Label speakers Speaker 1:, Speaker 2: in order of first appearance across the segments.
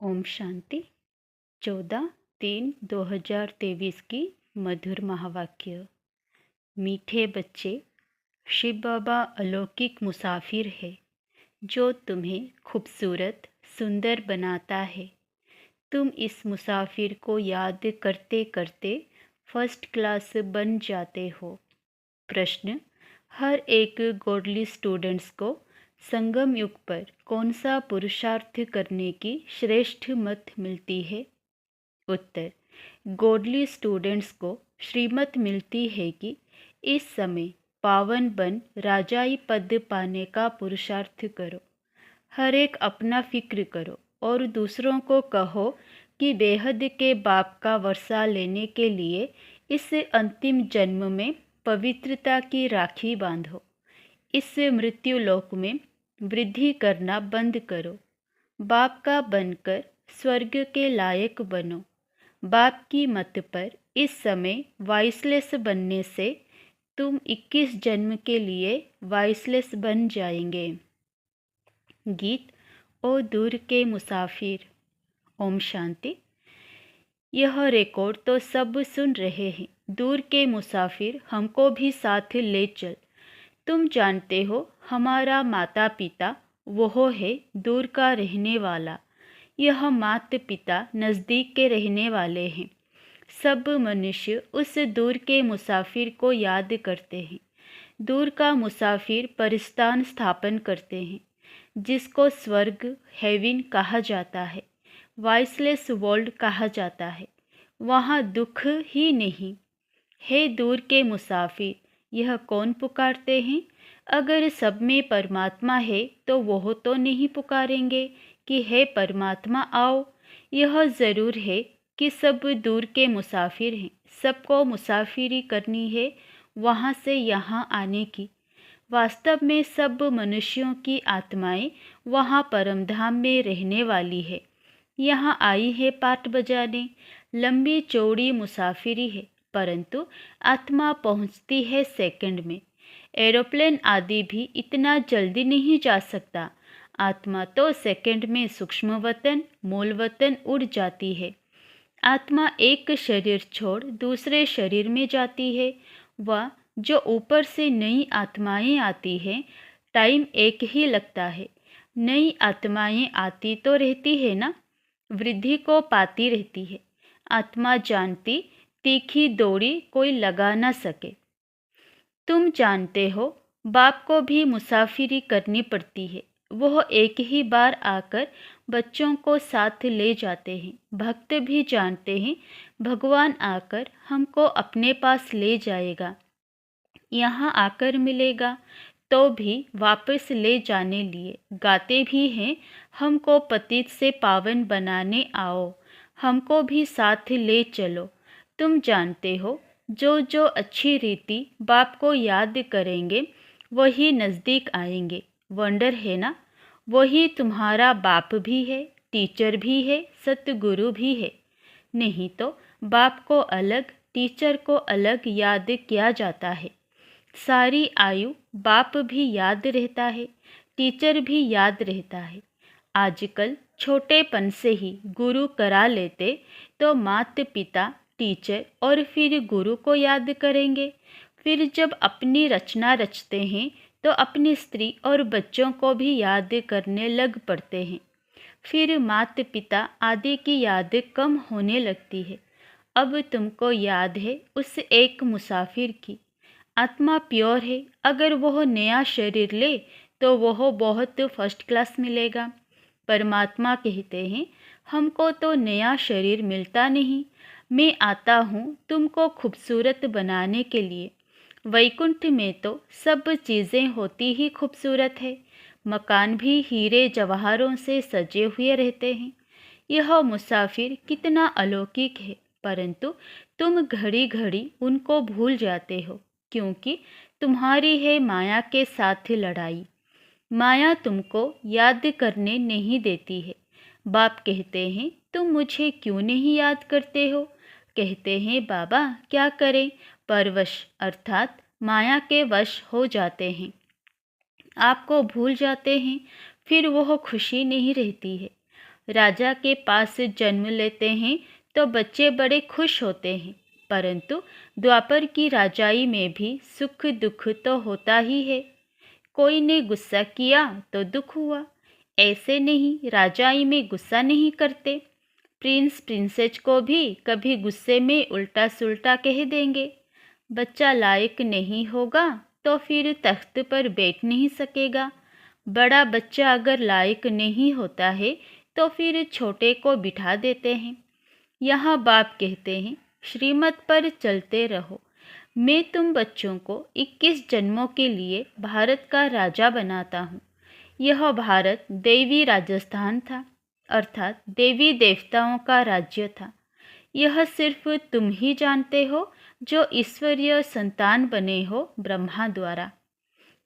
Speaker 1: ओम शांति 14/3/2023 की मधुर महावाक्य। मीठे बच्चे, शिव बाबा अलौकिक मुसाफिर है जो तुम्हें खूबसूरत सुंदर बनाता है। तुम इस मुसाफिर को याद करते करते फर्स्ट क्लास बन जाते हो। प्रश्न: हर एक गॉडली स्टूडेंट्स को संगम युग पर कौन सा पुरुषार्थ करने की श्रेष्ठ मत मिलती है? उत्तर: गॉडली स्टूडेंट्स को श्रीमत मिलती है कि इस समय पावन बन राजाई पद पाने का पुरुषार्थ करो। हर एक अपना फिक्र करो और दूसरों को कहो कि बेहद के बाप का वर्षा लेने के लिए इस अंतिम जन्म में पवित्रता की राखी बांधो। इस मृत्यु लोक में वृद्धि करना बंद करो। बाप का बनकर स्वर्ग के लायक बनो। बाप की मत पर इस समय वाइसलेस बनने से तुम 21 जन्म के लिए वाइसलेस बन जाएंगे। गीत: ओ दूर के मुसाफिर। ओम शांति। यह रिकॉर्ड तो सब सुन रहे हैं। दूर के मुसाफिर, हमको भी साथ ले चल। तुम जानते हो हमारा माता पिता वो है दूर का रहने वाला। यह माता पिता नज़दीक के रहने वाले हैं। सब मनुष्य उस दूर के मुसाफिर को याद करते हैं। दूर का मुसाफिर परिस्थान स्थापन करते हैं जिसको स्वर्ग हेवन कहा जाता है, वाइसलेस वर्ल्ड कहा जाता है। वहाँ दुख ही नहीं है। दूर के मुसाफिर, यह कौन पुकारते हैं? अगर सब में परमात्मा है तो वह तो नहीं पुकारेंगे कि हे परमात्मा आओ। यह ज़रूर है कि सब दूर के मुसाफिर हैं। सबको मुसाफिरी करनी है वहाँ से यहाँ आने की। वास्तव में सब मनुष्यों की आत्माएं वहाँ परमधाम में रहने वाली है। यहाँ आई है पाठ बजाने। लंबी चौड़ी मुसाफिरी है, परंतु आत्मा पहुँचती है सेकंड में। एरोप्लेन आदि भी इतना जल्दी नहीं जा सकता। आत्मा तो सेकंड में सूक्ष्म वतन मूल वतन उड़ जाती है। आत्मा एक शरीर छोड़ दूसरे शरीर में जाती है। वह जो ऊपर से नई आत्माएं आती हैं, टाइम एक ही लगता है। नई आत्माएं आती तो रहती है ना, वृद्धि को पाती रहती है। आत्मा जानती तीखी दौड़ी कोई लगा न सके। तुम जानते हो बाप को भी मुसाफिरी करनी पड़ती है। वह एक ही बार आकर बच्चों को साथ ले जाते हैं। भक्त भी जानते हैं भगवान आकर हमको अपने पास ले जाएगा, यहाँ आकर मिलेगा, तो भी वापस ले जाने लिए गाते भी हैं, हमको पतित से पावन बनाने आओ, हमको भी साथ ले चलो। तुम जानते हो जो जो अच्छी रीति बाप को याद करेंगे वही नज़दीक आएंगे। वंडर है ना, वही तुम्हारा बाप भी है, टीचर भी है, सतगुरु भी है। नहीं तो बाप को अलग टीचर को अलग याद किया जाता है। सारी आयु बाप भी याद रहता है, टीचर भी याद रहता है। आजकल छोटेपन से ही गुरु करा लेते तो माता पिता टीचर और फिर गुरु को याद करेंगे। फिर जब अपनी रचना रचते हैं तो अपनी स्त्री और बच्चों को भी याद करने लग पड़ते हैं। फिर माता पिता आदि की याद कम होने लगती है। अब तुमको याद है उस एक मुसाफिर की। आत्मा प्योर है। अगर वह नया शरीर ले तो वह बहुत फर्स्ट क्लास मिलेगा। परमात्मा कहते हैं हमको तो नया शरीर मिलता नहीं, मैं आता हूँ तुमको खूबसूरत बनाने के लिए। वैकुंठ में तो सब चीज़ें होती ही खूबसूरत है। मकान भी हीरे जवाहरों से सजे हुए रहते हैं। यह मुसाफिर कितना अलौकिक है, परंतु तुम घड़ी घड़ी उनको भूल जाते हो क्योंकि तुम्हारी है माया के साथ लड़ाई। माया तुमको याद करने नहीं देती है। बाप कहते हैं तुम मुझे क्यों नहीं याद करते हो? कहते हैं बाबा क्या करें, परवश अर्थात माया के वश हो जाते हैं, आपको भूल जाते हैं। फिर वह खुशी नहीं रहती है। राजा के पास जन्म लेते हैं तो बच्चे बड़े खुश होते हैं, परंतु द्वापर की राजाई में भी सुख दुख तो होता ही है। कोई ने गुस्सा किया तो दुख हुआ, ऐसे नहीं राजाई में गुस्सा नहीं करते। प्रिंस प्रिंसेस को भी कभी गुस्से में उल्टा सुल्टा कह देंगे। बच्चा लायक नहीं होगा तो फिर तख्त पर बैठ नहीं सकेगा। बड़ा बच्चा अगर लायक नहीं होता है तो फिर छोटे को बिठा देते हैं। यहाँ बाप कहते हैं, श्रीमत पर चलते रहो। मैं तुम बच्चों को 21 जन्मों के लिए भारत का राजा बनाता हूँ। यह भारत देवी राजस्थान था, अर्थात देवी देवताओं का राज्य था। यह सिर्फ तुम ही जानते हो जो ईश्वरीय संतान बने हो ब्रह्मा द्वारा।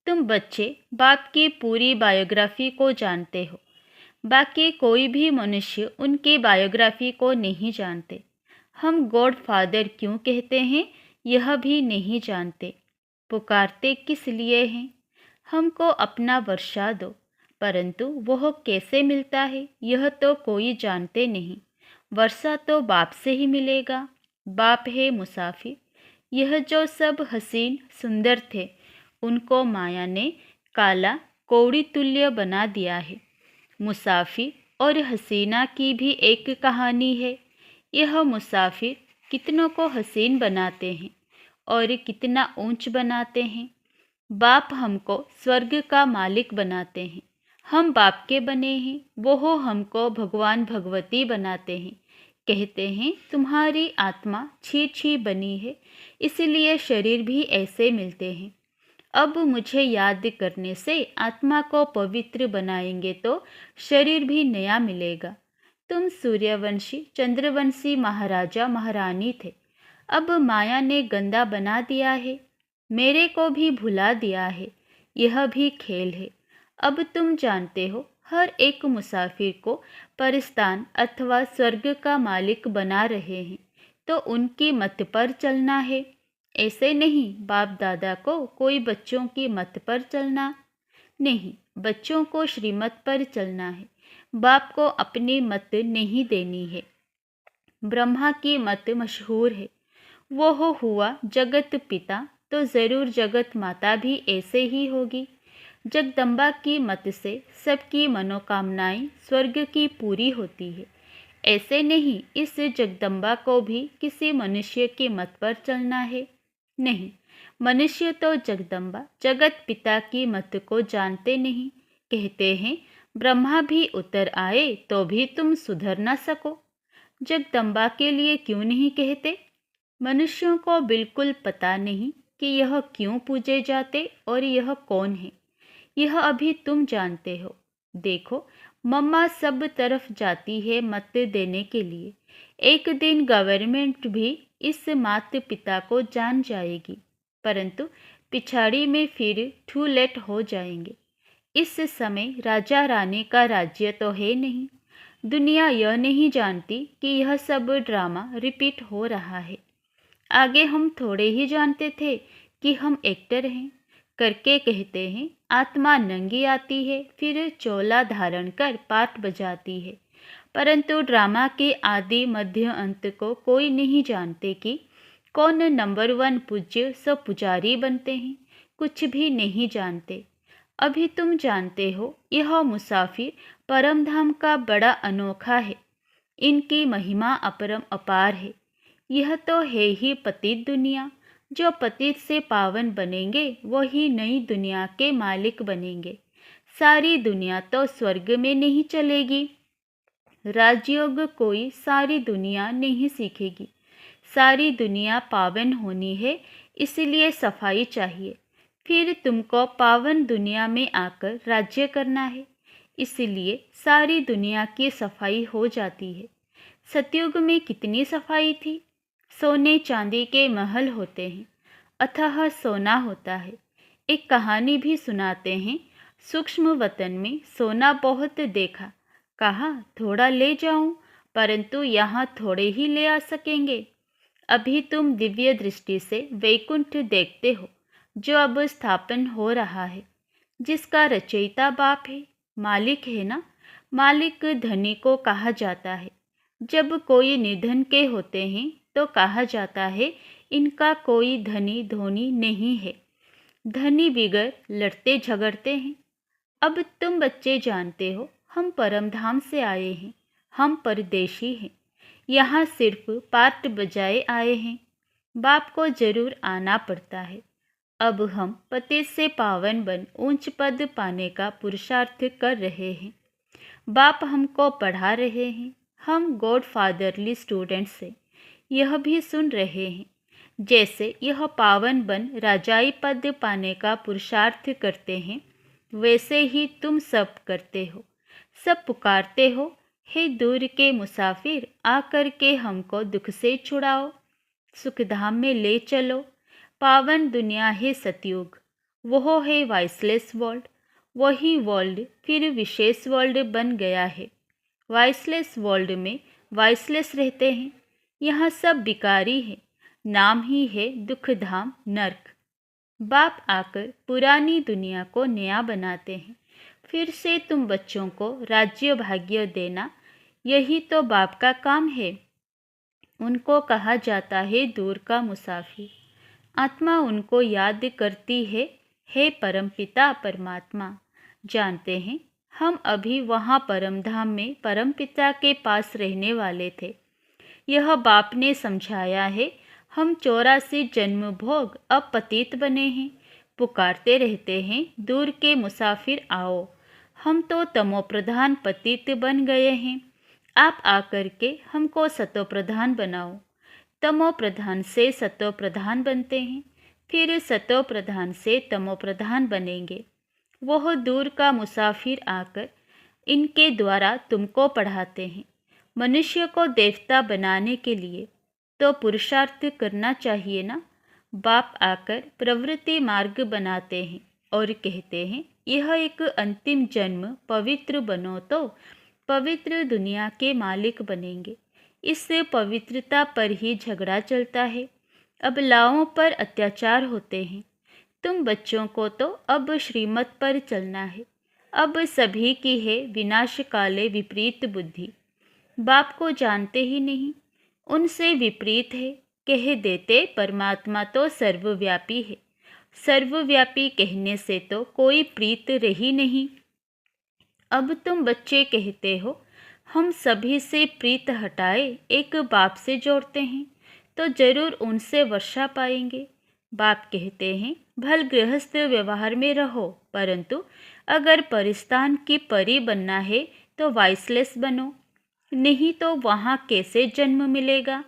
Speaker 1: तुम बच्चे बाप की पूरी बायोग्राफी को जानते हो, बाकी कोई भी मनुष्य उनकी बायोग्राफी को नहीं जानते। हम गॉड फादर क्यों कहते हैं यह भी नहीं जानते। पुकारते किस लिए हैं? हमको अपना वर्षा दो, परंतु वह कैसे मिलता है यह तो कोई जानते नहीं। वर्षा तो बाप से ही मिलेगा। बाप है मुसाफिर। यह जो सब हसीन सुंदर थे उनको माया ने काला कौड़ी तुल्य बना दिया है। मुसाफिर और हसीना की भी एक कहानी है। यह मुसाफिर कितनों को हसीन बनाते हैं और कितना ऊंच बनाते हैं। बाप हमको स्वर्ग का मालिक बनाते हैं। हम बाप के बने हैं, वो हमको भगवान भगवती बनाते हैं। कहते हैं तुम्हारी आत्मा छी छी बनी है, इसलिए शरीर भी ऐसे मिलते हैं। अब मुझे याद करने से आत्मा को पवित्र बनाएंगे तो शरीर भी नया मिलेगा। तुम सूर्यवंशी चंद्रवंशी महाराजा महारानी थे, अब माया ने गंदा बना दिया है, मेरे को भी भुला दिया है। यह भी खेल है। अब तुम जानते हो हर एक मुसाफिर को परिस्तान अथवा स्वर्ग का मालिक बना रहे हैं, तो उनकी मत पर चलना है। ऐसे नहीं बाप दादा को कोई बच्चों की मत पर चलना नहीं, बच्चों को श्रीमत पर चलना है। बाप को अपनी मत नहीं देनी है। ब्रह्मा की मत मशहूर है, वो हुआ जगत पिता, तो ज़रूर जगत माता भी ऐसे ही होगी। जगदम्बा की मत से सबकी मनोकामनाएं स्वर्ग की पूरी होती है। ऐसे नहीं इस जगदम्बा को भी किसी मनुष्य की मत पर चलना है। नहीं, मनुष्य तो जगदम्बा जगत पिता की मत को जानते नहीं। कहते हैं ब्रह्मा भी उतर आए तो भी तुम सुधर न सको। जगदम्बा के लिए क्यों नहीं कहते? मनुष्यों को बिल्कुल पता नहीं कि यह क्यों पूजे जाते और यह कौन है। यह अभी तुम जानते हो। देखो, मम्मा सब तरफ जाती है मत देने के लिए। एक दिन गवर्नमेंट भी इस माता पिता को जान जाएगी, परंतु पिछाड़ी में फिर टू लेट हो जाएंगे। इस समय राजा रानी का राज्य तो है नहीं। दुनिया यह नहीं जानती कि यह सब ड्रामा रिपीट हो रहा है। आगे हम थोड़े ही जानते थे कि हम एक्टर हैं। करके कहते हैं आत्मा नंगी आती है, फिर चोला धारण कर पाठ बजाती है, परंतु ड्रामा के आदि मध्य अंत को कोई नहीं जानते कि कौन नंबर 1 पूज्य सब पुजारी बनते हैं। कुछ भी नहीं जानते। अभी तुम जानते हो यह मुसाफिर परम धाम का बड़ा अनोखा है। इनकी महिमा अपरम अपार है। यह तो है ही पतित दुनिया। जो पतित से पावन बनेंगे वही नई दुनिया के मालिक बनेंगे। सारी दुनिया तो स्वर्ग में नहीं चलेगी। राजयोग कोई सारी दुनिया नहीं सीखेगी। सारी दुनिया पावन होनी है, इसलिए सफाई चाहिए। फिर तुमको पावन दुनिया में आकर राज्य करना है, इसलिए सारी दुनिया की सफाई हो जाती है। सतयुग में कितनी सफाई थी। सोने चांदी के महल होते हैं, अथाह सोना होता है। एक कहानी भी सुनाते हैं। सूक्ष्म वतन में सोना बहुत देखा, कहा थोड़ा ले जाऊं, परंतु यहाँ थोड़े ही ले आ सकेंगे। अभी तुम दिव्य दृष्टि से वैकुंठ देखते हो, जो अब स्थापन हो रहा है, जिसका रचयिता बाप है, मालिक है ना। मालिक धनी को कहा जाता है। जब कोई निधन के होते हैं तो कहा जाता है इनका कोई धनी धोनी नहीं है। धनी बिगर लड़ते झगड़ते हैं। अब तुम बच्चे जानते हो हम परमधाम से आए हैं, हम परदेशी हैं, यहाँ सिर्फ पार्ट बजाए आए हैं। बाप को जरूर आना पड़ता है। अब हम पतित से पावन बन ऊंच पद पाने का पुरुषार्थ कर रहे हैं। बाप हमको पढ़ा रहे हैं, हम गॉड फादरली स्टूडेंट्स हैं। यह भी सुन रहे हैं जैसे यह पावन बन राजाई पद पाने का पुरुषार्थ करते हैं, वैसे ही तुम सब करते हो। सब पुकारते हो, हे दूर के मुसाफिर, आकर के हमको दुख से छुड़ाओ, सुखधाम में ले चलो। पावन दुनिया है सतयुग, वो है वाइसलेस वर्ल्ड। वही वर्ल्ड फिर विशेष वर्ल्ड बन गया है। वाइसलेस वर्ल्ड में वाइसलेस रहते हैं। यहाँ सब बिकारी है, नाम ही है दुखधाम नर्क। बाप आकर पुरानी दुनिया को नया बनाते हैं। फिर से तुम बच्चों को राज्य भाग्य देना, यही तो बाप का काम है। उनको कहा जाता है दूर का मुसाफिर। आत्मा उनको याद करती है, हे परमपिता परमात्मा। जानते हैं हम अभी वहाँ परमधाम में परमपिता के पास रहने वाले थे। यह बाप ने समझाया है। हम 84 जन्म भोग अब पतित बने हैं, पुकारते रहते हैं दूर के मुसाफिर आओ। हम तो तमोप्रधान पतित बन गए हैं, आप आकर के हमको सतोप्रधान बनाओ। तमोप्रधान से सतोप्रधान बनते हैं, फिर सतोप्रधान से तमोप्रधान बनेंगे। वह दूर का मुसाफिर आकर इनके द्वारा तुमको पढ़ाते हैं। मनुष्य को देवता बनाने के लिए तो पुरुषार्थ करना चाहिए ना। बाप आकर प्रवृत्ति मार्ग बनाते हैं और कहते हैं यह एक अंतिम जन्म पवित्र बनो तो पवित्र दुनिया के मालिक बनेंगे। इससे पवित्रता पर ही झगड़ा चलता है। अबलाओं पर अत्याचार होते हैं। तुम बच्चों को तो अब श्रीमत पर चलना है। अब सभी की है विनाश काले विपरीत बुद्धि। बाप को जानते ही नहीं, उनसे विपरीत है। कह देते परमात्मा तो सर्वव्यापी है। सर्वव्यापी कहने से तो कोई प्रीत रही नहीं। अब तुम बच्चे कहते हो हम सभी से प्रीत हटाए एक बाप से जोड़ते हैं तो जरूर उनसे वर्षा पाएंगे। बाप कहते हैं भल गृहस्थ व्यवहार में रहो, परंतु अगर परिस्तान की परी बनना है तो वाइसलेस बनो, नहीं तो वहाँ कैसे जन्म मिलेगा।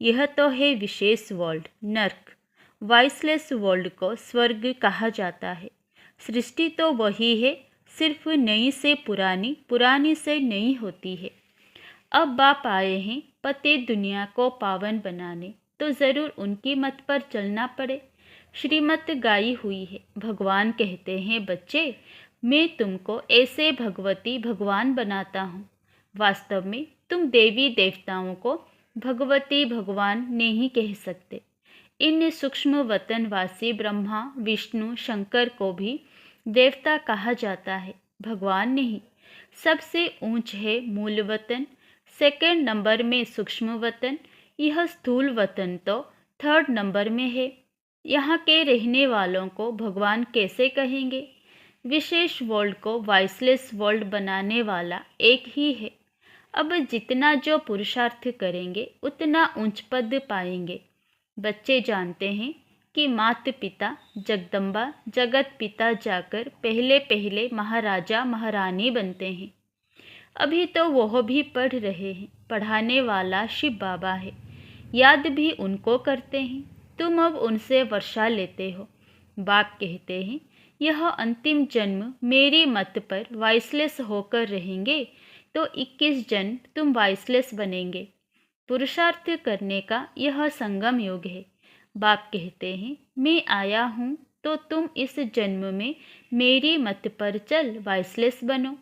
Speaker 1: यह तो है विशेष वर्ल्ड नर्क। वाइसलेस वर्ल्ड को स्वर्ग कहा जाता है। सृष्टि तो वही है, सिर्फ नई से पुरानी, पुरानी से नई होती है। अब बाप आए हैं पति दुनिया को पावन बनाने, तो ज़रूर उनकी मत पर चलना पड़े। श्रीमत गाई हुई है। भगवान कहते हैं बच्चे, मैं तुमको ऐसे भगवती भगवान बनाता हूँ। वास्तव में तुम देवी देवताओं को भगवती भगवान नहीं कह सकते। इन सूक्ष्म वतनवासी ब्रह्मा विष्णु शंकर को भी देवता कहा जाता है, भगवान नहीं। सबसे ऊंच है मूल वतन, सेकंड नंबर में सूक्ष्म वतन, यह स्थूल वतन तो थर्ड नंबर में है। यहाँ के रहने वालों को भगवान कैसे कहेंगे। विशेष वर्ल्ड को वाइसलेस वर्ल्ड बनाने वाला एक ही है। अब जितना जो पुरुषार्थ करेंगे उतना उच्च पद पाएंगे। बच्चे जानते हैं कि माता पिता जगदम्बा जगत पिता जाकर पहले पहले महाराजा महारानी बनते हैं। अभी तो वह भी पढ़ रहे हैं। पढ़ाने वाला शिव बाबा है, याद भी उनको करते हैं। तुम अब उनसे वर्षा लेते हो। बाप कहते हैं यह अंतिम जन्म मेरी मत पर वाइसलेस होकर रहेंगे तो 21 जन्म तुम वाइसलेस बनेंगे। पुरुषार्थ करने का यह संगम योग है। बाप कहते हैं मैं आया हूँ तो तुम इस जन्म में मेरी मत पर चल वाइसलेस बनो।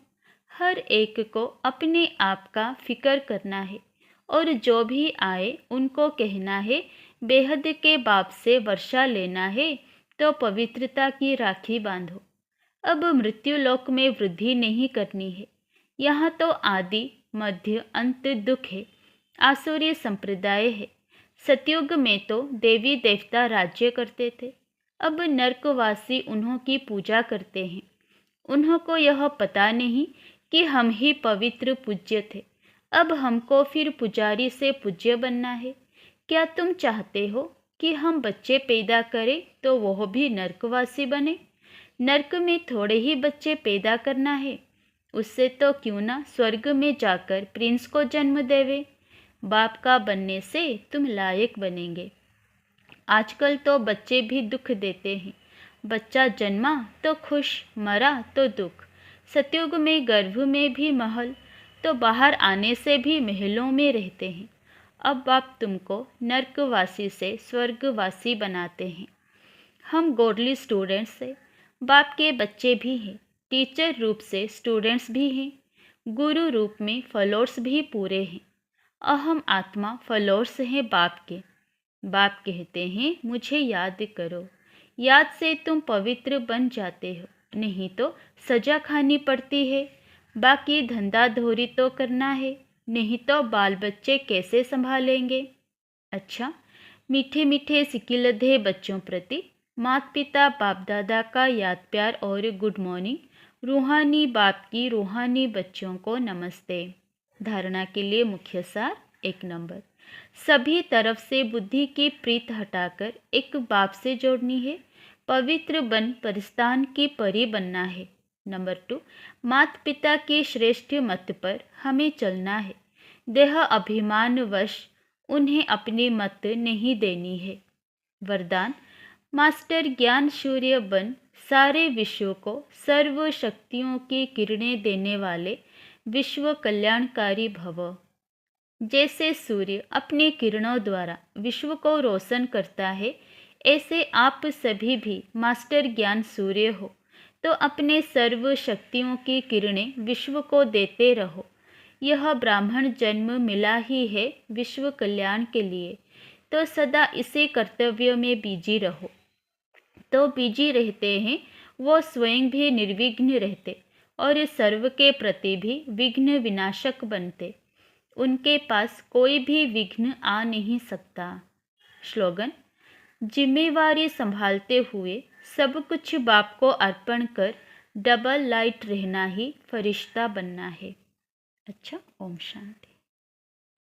Speaker 1: हर एक को अपने आप का फिक्र करना है और जो भी आए उनको कहना है बेहद के बाप से वर्षा लेना है तो पवित्रता की राखी बांधो। अब मृत्यु लोक में वृद्धि नहीं करनी है। यहाँ तो आदि मध्य अंत दुख है। आसुरी संप्रदाय है। सतयुग में तो देवी देवता राज्य करते थे। अब नरकवासी उन्हों की पूजा करते हैं। उन्हों को यह पता नहीं कि हम ही पवित्र पूज्य थे। अब हमको फिर पुजारी से पूज्य बनना है। क्या तुम चाहते हो कि हम बच्चे पैदा करें तो वह भी नरकवासी बने? नरक में थोड़े ही बच्चे पैदा करना है। उससे तो क्यों ना स्वर्ग में जाकर प्रिंस को जन्म देवे। बाप का बनने से तुम लायक बनेंगे। आजकल तो बच्चे भी दुख देते हैं। बच्चा जन्मा तो खुश, मरा तो दुख। सतयुग में गर्भ में भी महल, तो बाहर आने से भी महलों में रहते हैं। अब बाप तुमको नरकवासी से स्वर्गवासी बनाते हैं। हम गोडली स्टूडेंट्स हैं। बाप के बच्चे भी हैं। टीचर रूप से स्टूडेंट्स भी हैं। गुरु रूप में फॉलोअर्स भी पूरे हैं। अहम आत्मा फॉलोअर्स हैं बाप के। बाप कहते हैं मुझे याद करो। याद से तुम पवित्र बन जाते हो, नहीं तो सजा खानी पड़ती है। बाकी धंधा धोरी तो करना है, नहीं तो बाल बच्चे कैसे संभालेंगे। अच्छा, मीठे मीठे सिकिलधे बच्चों प्रति माता पिता बाप दादा का याद प्यार और गुड मॉर्निंग। रूहानी बाप की रूहानी बच्चों को नमस्ते। धारणा के लिए मुख्य सार 1 नंबर, सभी तरफ से बुद्धि की प्रीत हटाकर एक बाप से जोड़नी है। पवित्र बन परिस्तान की परी बनना है। नंबर 2, माता पिता के श्रेष्ठ मत पर हमें चलना है। देह अभिमान वश उन्हें अपनी मत नहीं देनी है। वरदान, मास्टर ज्ञान सूर्य बन सारे विश्व को सर्व शक्तियों की किरणें देने वाले विश्व कल्याणकारी भव। जैसे सूर्य अपने किरणों द्वारा विश्व को रोशन करता है, ऐसे आप सभी भी मास्टर ज्ञान सूर्य हो, तो अपने सर्व शक्तियों की किरणें विश्व को देते रहो। यह ब्राह्मण जन्म मिला ही है विश्व कल्याण के लिए, तो सदा इसी कर्तव्य में बिजी रहो। तो बिजी रहते हैं वो स्वयं भी निर्विघ्न रहते और सर्व के प्रति भी विघ्न विनाशक बनते। उनके पास कोई भी विघ्न आ नहीं सकता। स्लोगन, जिम्मेवारी संभालते हुए सब कुछ बाप को अर्पण कर डबल लाइट रहना ही फरिश्ता बनना है। अच्छा, ओम शांति।